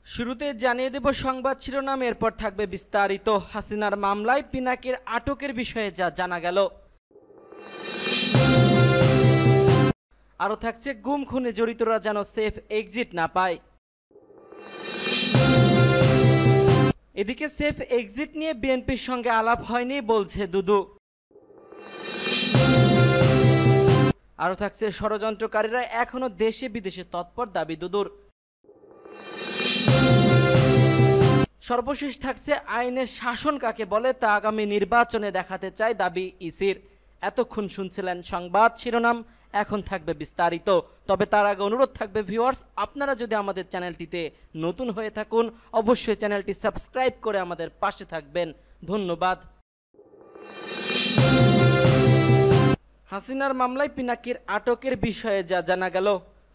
শুরুতে জানিয়ে দেব সংবাদ শিরোনাম, এরপর থাকবে বিস্তারিত। হাসিনার মামলায় পিনাকির আটকের বিষয়ে যা জানা গেল। আরও থাকছে গুম খুনে জড়িতরা যেন সেফ এক্সিট না পায়। এদিকে সেফ এক্সিট নিয়ে বিএনপির সঙ্গে আলাপ হয়নি বলছে দুদু। আরও থাকছে ষড়যন্ত্রকারীরা এখনো দেশে বিদেশে তৎপর, দাবি দুদুর। সর্বশেষ থাকছে আইনের শাসন কাকে বলে তা আগামী নির্বাচনে দেখাতে চায় দাবি ইসির। এতক্ষণ শুনছিলেন সংবাদ শিরোনাম, এখন থাকবে বিস্তারিত। তবে তার আগে অনুরোধ থাকবে ভিউয়ার্স, আপনারা যদি আমাদের চ্যানেলটিতে নতুন হয়ে থাকুন অবশ্যই চ্যানেলটি সাবস্ক্রাইব করে আমাদের পাশে থাকবেন। ধন্যবাদ। হাসিনার মামলায় পিনাকির আটকের বিষয়ে যা জানা গেল।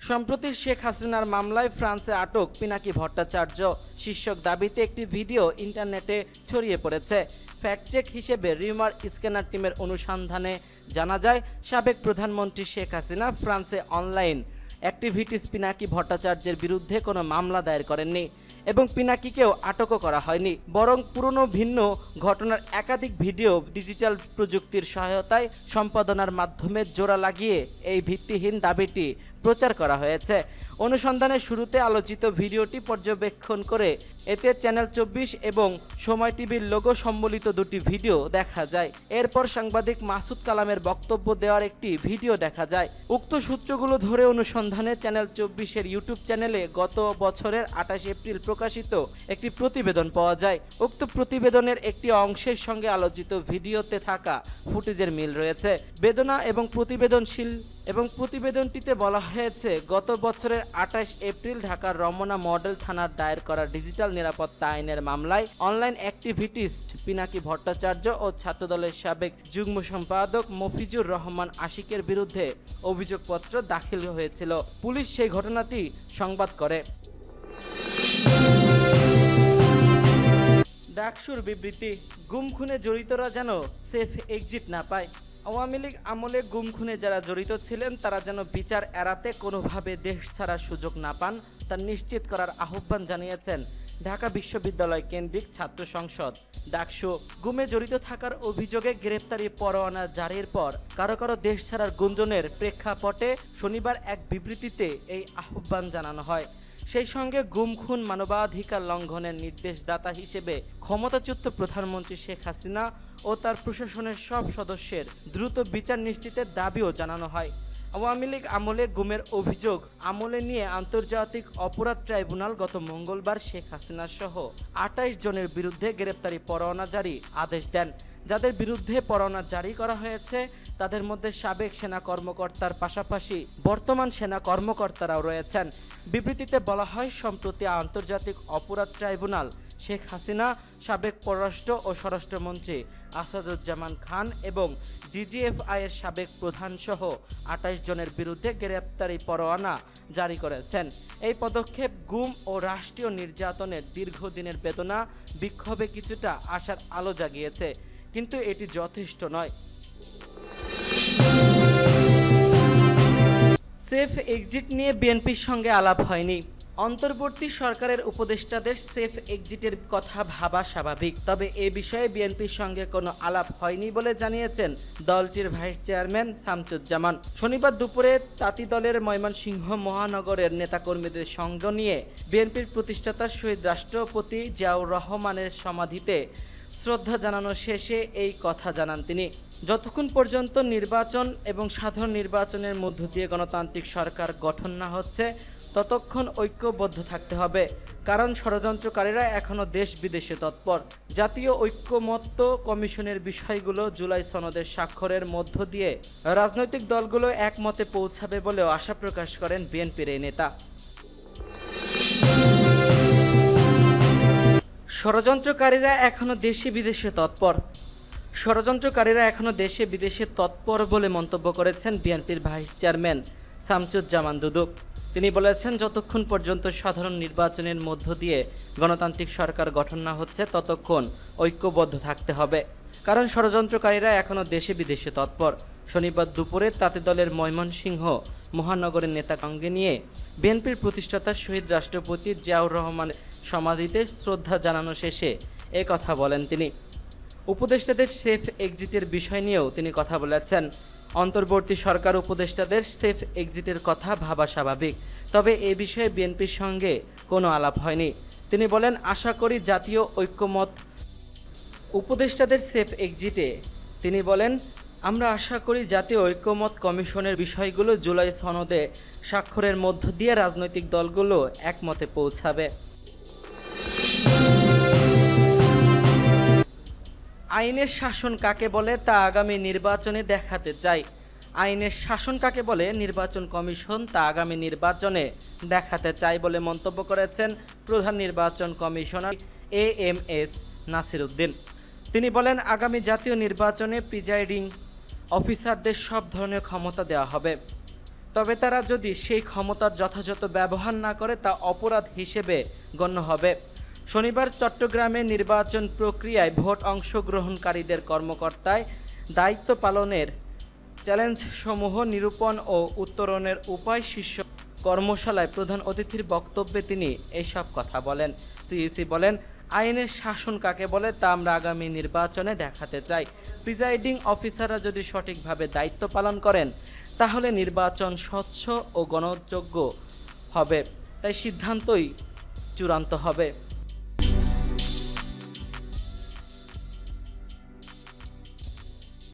সম্প্রতি শেখ হাসিনার মামলায় ফ্রান্সে আটক পিনাকি ভট্টাচার্য শীর্ষক দাবিতে একটি ভিডিও ইন্টারনেটে ছড়িয়ে পড়েছে। ফ্যাক্ট চেক হিসেবে রিউমার স্ক্যানার টিমের অনুসন্ধানে জানা যায়, সাবেক প্রধানমন্ত্রী শেখ হাসিনা ফ্রান্সে অনলাইন অ্যাক্টিভিটিস পিনাকি ভট্টাচার্যের বিরুদ্ধে কোনো মামলা দায়ের করেননি এবং পিনাকিকেও আটকও করা হয়নি, বরং পুরনো ভিন্ন ঘটনার একাধিক ভিডিও ডিজিটাল প্রযুক্তির সহায়তায় সম্পাদনার মাধ্যমে জোড়া লাগিয়ে এই ভিত্তিহীন দাবিটি প্রচার করা হয়েছে। অনুসন্ধানের শুরুতে আলোচিত ভিডিওটি পর্যবেক্ষণ করে এতে চ্যানেল 24 এবং সময় টিভির লোগো সম্বলিত দুটি ভিডিও দেখা যায়। এরপর সাংবাদিক মাসুদ কালামের বক্তব্য দেওয়ার একটি ভিডিও দেখা যায়। উক্ত সূত্রগুলো ধরে অনুসন্ধানে চ্যানেল 24-এর ইউটিউব চ্যানেলে গত বছরের 28 এপ্রিল প্রকাশিত একটি প্রতিবেদন পাওয়া যায়। উক্ত প্রতিবেদনের একটি অংশের সঙ্গে আলোচিত ভিডিওতে থাকা ফুটেজের মিল রয়েছে। বেদনা এবং প্রতিবেদনটিতে বলা হয়েছে, গত বছরের 28 এপ্রিল ঢাকার রমনা মডেল থানার দায়ের করা ডিজিটাল নিরাপত্তা আইনের মামলায় অনলাইন অ্যাক্টিভিটিস্ট পিনাকি ভট্টাচার্য ও ছাত্রদলের সাবেক যুগ্ম সম্পাদক মফিজুর রহমান আশিকের বিরুদ্ধে অভিযোগপত্র দাখিল হয়েছিল। পুলিশ সেই ঘটনাটি সংবাদ করে। ডাকসুর বিবৃতি, গুম খুনে জড়িতরা যেন সেফ এক্সিট না পায়। আওয়ামী লীগ আমলে গুম খুনে যারা জড়িত ছিলেন তারা যেন বিচার এড়াতে কোনোভাবে দেশ ছাড়ার সুযোগ না পান তা নিশ্চিত করার আহ্বান জানিয়েছেন ঢাকা বিশ্ববিদ্যালয় কেন্দ্রিক ছাত্র সংসদ ডাকসু। গুমে জড়িত থাকার অভিযোগে গ্রেপ্তারি পরোয়ানা জারির পর কারো কারো দেশ ছাড়ার গুঞ্জনের প্রেক্ষাপটে শনিবার এক বিবৃতিতে এই আহ্বান জানানো হয়। সেই সঙ্গে গুম খুন মানবাধিকার লঙ্ঘনের নির্দেশদাতা হিসেবে ক্ষমতাচ্যুত প্রধানমন্ত্রী শেখ হাসিনা ও তার প্রশাসনের সব সদস্যের দ্রুত বিচার নিশ্চিতের দাবিও জানানো হয়। আওয়ামী লীগ আমলে গুমের অভিযোগ আমলে নিয়ে আন্তর্জাতিক অপরাধ ট্রাইব্যুনাল গত মঙ্গলবার শেখ হাসিনা সহ 28 জনের বিরুদ্ধে গ্রেপ্তারি পরোয়ানা জারি আদেশ দেন। যাদের বিরুদ্ধে পরোয়ানা জারি করা হয়েছে তাদের মধ্যে সাবেক সেনা কর্মকর্তার পাশাপাশি বর্তমান সেনা কর্মকর্তারাও রয়েছেন। বিবৃতিতে বলা হয়, সম্প্রতি আন্তর্জাতিক অপরাধ ট্রাইব্যুনাল শেখ হাসিনা, সাবেক পররাষ্ট্র ও স্বরাষ্ট্রমন্ত্রী আসাদুজ্জামান খান এবং ডিজিএফআই এর সাবেক প্রধান সহ 28 জনের বিরুদ্ধে গ্রেপ্তারি পরোয়ানা জারি করেছেন। এই পদক্ষেপ গুম ও রাষ্ট্রীয় নির্যাতনের দীর্ঘদিনের বেদনা বিক্ষোভে কিছুটা আশার আলো জাগিয়েছে, কিন্তু এটি যথেষ্ট নয়। সেফ এক্সিট নিয়ে বিএনপির সঙ্গে আলাপ হয়নি। অন্তর্বর্তী সরকারের উপদেষ্টাদের সেফ এক্সিটের কথা ভাবা স্বাভাবিক, তবে এ বিষয়ে বিএনপির সঙ্গে কোনো আলাপ হয়নি বলে জানিয়েছেন দলটির ভাইস চেয়ারম্যান শামসুজ্জামান। শনিবার দুপুরে তাঁতি দলের ময়মনসিংহ মহানগরের নেতাকর্মীদের সঙ্গ নিয়ে বিএনপির প্রতিষ্ঠাতা শহীদ রাষ্ট্রপতি জিয়াউর রহমানের সমাধিতে শ্রদ্ধা জানানো শেষে এই কথা জানান তিনি। যতক্ষণ পর্যন্ত নির্বাচন এবং সাধারণ নির্বাচনের মধ্য দিয়ে গণতান্ত্রিক সরকার গঠন না হচ্ছে ততক্ষণ ঐক্যবদ্ধ থাকতে হবে, কারণ ষড়যন্ত্রকারীরা এখনও দেশ বিদেশে তৎপর। জাতীয় ঐক্যমত্য কমিশনের বিষয়গুলো জুলাই সনদের স্বাক্ষরের মধ্য দিয়ে রাজনৈতিক দলগুলো একমতে পৌঁছাবে বলেও আশা প্রকাশ করেন বিএনপির এই নেতা। ষড়যন্ত্রকারীরা এখনও দেশে বিদেশে তৎপর বলে মন্তব্য করেছেন বিএনপির ভাইস চেয়ারম্যান শামসুজ্জামান দুদু। তিনি বলেছেন, যতক্ষণ পর্যন্ত সাধারণ নির্বাচনের মধ্য দিয়ে গণতান্ত্রিক সরকার গঠন না হচ্ছে ততক্ষণ ঐক্যবদ্ধ থাকতে হবে, কারণ ষড়যন্ত্রকারীরা এখনও দেশে বিদেশে তৎপর। শনিবার দুপুরে তাঁতি দলের ময়মনসিংহ মহানগরের নেতাকর্মীকে নিয়ে বিএনপির প্রতিষ্ঠাতা শহীদ রাষ্ট্রপতি জিয়াউর রহমানের সমাধিতে শ্রদ্ধা জানানো শেষে এ কথা বলেন তিনি। উপদেষ্টাদের সেফ এক্সিটের বিষয় নিয়েও তিনি কথা বলেছেন। অন্তর্বর্তী সরকার উপদেষ্টাদের সেফ এক্সিটের কথা ভাবা স্বাভাবিক, তবে এ বিষয়ে বিএনপির সঙ্গে কোনো আলাপ হয়নি। তিনি বলেন, আশা করি জাতীয় ঐক্যমত উপদেষ্টাদের সেফ এক্সিটে তিনি বলেন, আমরা আশা করি জাতীয় ঐক্যমত কমিশনের বিষয়গুলো জুলাই সনদে স্বাক্ষরের মধ্য দিয়ে রাজনৈতিক দলগুলো একমতে পৌঁছাবে। আইনের শাসন কাকে বলে তা আগামী নির্বাচনে দেখাতে চাই। আইনের শাসন কাকে বলে নির্বাচন কমিশন তা আগামী নির্বাচনে দেখাতে চাই বলে মন্তব্য করেছেন প্রধান নির্বাচন কমিশনার AMS নাসির উদ্দিন। তিনি বলেন, আগামী জাতীয় নির্বাচনে প্রিজাইডিং অফিসারদের সব ধরনের ক্ষমতা দেওয়া হবে, তবে তারা যদি সেই ক্ষমতার যথাযথ ব্যবহার না করে তা অপরাধ হিসেবে গণ্য হবে। শনিবার চট্টগ্রামে নির্বাচন প্রক্রিয়ায় ভোট অংশগ্রহণকারীদের কর্মকর্তায় দায়িত্ব পালনের চ্যালেঞ্জসমূহ নিরূপণ ও উত্তরণের উপায় শীর্ষ কর্মশালায় প্রধান অতিথির বক্তব্যে তিনি এসব কথা বলেন। সিইসি বলেন, আইনের শাসন কাকে বলে তা আমরা আগামী নির্বাচনে দেখাতে চাই। প্রিজাইডিং অফিসাররা যদি সঠিকভাবে দায়িত্ব পালন করেন তাহলে নির্বাচন স্বচ্ছ ও গ্রহণযোগ্য হবে, তাই সিদ্ধান্তই চূড়ান্ত হবে।